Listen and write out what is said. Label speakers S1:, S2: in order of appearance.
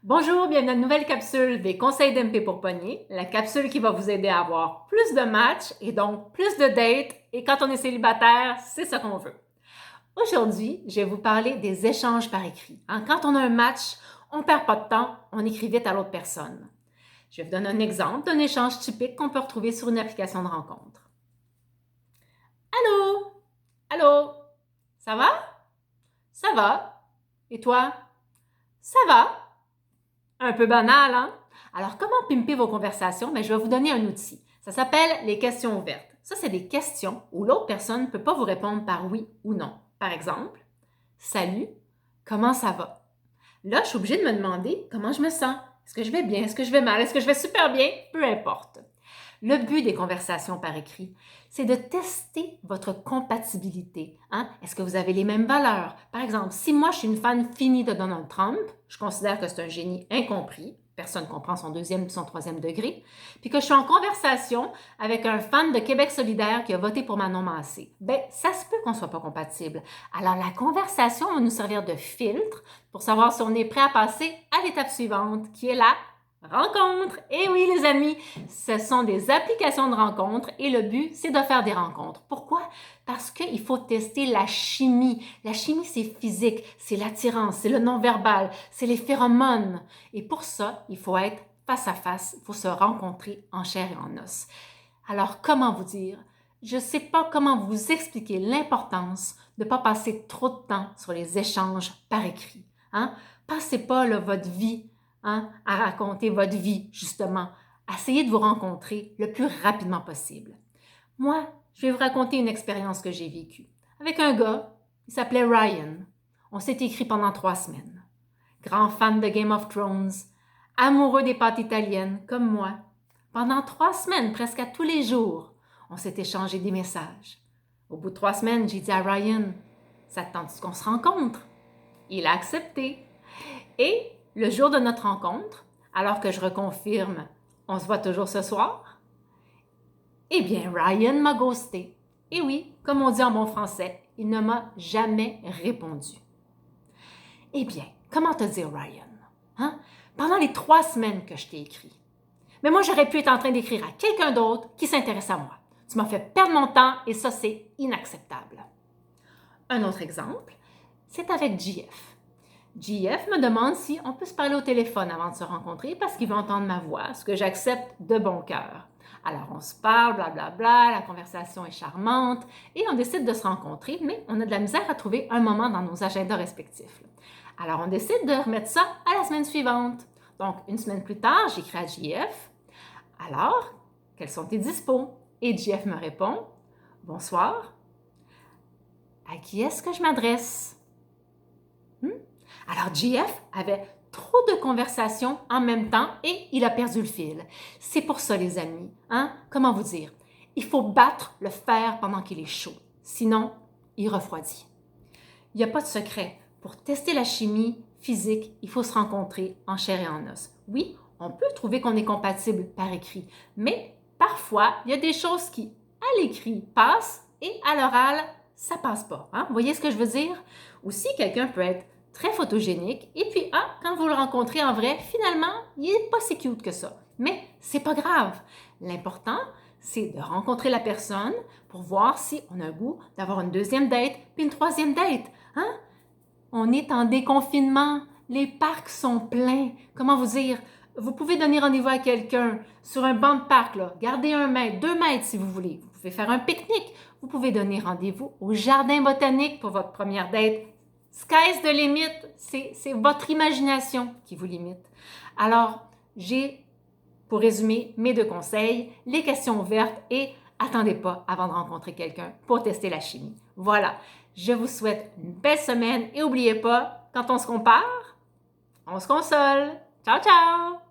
S1: Bonjour, bienvenue à une nouvelle capsule des conseils d'MP pour pogner, la capsule qui va vous aider à avoir plus de matchs et donc plus de dates. Et quand on est célibataire, c'est ça qu'on veut. Aujourd'hui, je vais vous parler des échanges par écrit. Quand on a un match, on ne perd pas de temps, on écrit vite à l'autre personne. Je vais vous donner un exemple d'un échange typique qu'on peut retrouver sur une application de rencontre. Allô? Allô? Ça va? Ça va. Et toi? Ça va. Un peu banal, hein? Alors, comment pimper vos conversations? Je vais vous donner un outil. Ça s'appelle les questions ouvertes. Ça, c'est des questions où l'autre personne ne peut pas vous répondre par oui ou non. Par exemple, salut, comment ça va? Là, je suis obligée de me demander comment je me sens. Est-ce que je vais bien? Est-ce que je vais mal? Est-ce que je vais super bien? Peu importe. Le but des conversations par écrit, c'est de tester votre compatibilité. Est-ce que vous avez les mêmes valeurs? Par exemple, si moi je suis une fan finie de Donald Trump, je considère que c'est un génie incompris, personne ne comprend son deuxième et son troisième degré, puis que je suis en conversation avec un fan de Québec solidaire qui a voté pour Manon Massé, ça se peut qu'on ne soit pas compatible. Alors la conversation va nous servir de filtre pour savoir si on est prêt à passer à l'étape suivante, qui est la rencontre. Et oui, les amis, ce sont des applications de rencontres et le but, c'est de faire des rencontres. Pourquoi? Parce qu'il faut tester la chimie. La chimie, c'est physique, c'est l'attirance, c'est le non-verbal, c'est les phéromones. Et pour ça, il faut être face à face, il faut se rencontrer en chair et en os. Alors, comment vous dire? Je ne sais pas comment vous expliquer l'importance de ne pas passer trop de temps sur les échanges par écrit. Passez pas votre vie à raconter votre vie, justement. Essayez de vous rencontrer le plus rapidement possible. Moi, je vais vous raconter une expérience que j'ai vécue avec un gars, il s'appelait Ryan. On s'est écrit pendant 3 semaines. Grand fan de Game of Thrones, amoureux des pâtes italiennes, comme moi. Pendant 3 semaines, presque à tous les jours, on s'est échangé des messages. Au bout de 3 semaines, j'ai dit à Ryan, ça te tente qu'on se rencontre? Il a accepté. Et le jour de notre rencontre, alors que je reconfirme, on se voit toujours ce soir, eh bien, Ryan m'a ghosté. Et oui, comme on dit en bon français, il ne m'a jamais répondu. Eh bien, comment te dire, Ryan? Pendant les 3 semaines que je t'ai écrit, mais moi, j'aurais pu être en train d'écrire à quelqu'un d'autre qui s'intéresse à moi. Tu m'as fait perdre mon temps et ça, c'est inacceptable. Un autre exemple, c'est avec JF. JF me demande si on peut se parler au téléphone avant de se rencontrer parce qu'il veut entendre ma voix, ce que j'accepte de bon cœur. Alors on se parle, blablabla, la conversation est charmante et on décide de se rencontrer, mais on a de la misère à trouver un moment dans nos agendas respectifs. Alors on décide de remettre ça à la semaine suivante. Donc une semaine plus tard, j'écris à JF. Alors, quels sont tes dispos? Et JF me répond, bonsoir. À qui est-ce que je m'adresse? Alors, JF avait trop de conversations en même temps et il a perdu le fil. C'est pour ça, les amis, comment vous dire? Il faut battre le fer pendant qu'il est chaud. Sinon, il refroidit. Il n'y a pas de secret. Pour tester la chimie physique, il faut se rencontrer en chair et en os. Oui, on peut trouver qu'on est compatible par écrit, mais parfois, il y a des choses qui, à l'écrit, passent et à l'oral, ça passe pas. Vous voyez ce que je veux dire? Aussi, quelqu'un peut être très photogénique et puis, quand vous le rencontrez en vrai, finalement, il n'est pas si cute que ça. Mais c'est pas grave. L'important, c'est de rencontrer la personne pour voir si on a le goût d'avoir une deuxième date puis une troisième date. On est en déconfinement. Les parcs sont pleins. Comment vous dire? Vous pouvez donner rendez-vous à quelqu'un sur un banc de parc, là. Gardez 1 mètre, 2 mètres si vous voulez. Vous pouvez faire un pique-nique. Vous pouvez donner rendez-vous au jardin botanique pour votre première date. Sky's the limit. C'est votre imagination qui vous limite. Alors, j'ai, pour résumer, mes 2 conseils, les questions ouvertes et attendez pas avant de rencontrer quelqu'un pour tester la chimie. Voilà, je vous souhaite une belle semaine et n'oubliez pas, quand on se compare, on se console. Ciao, ciao!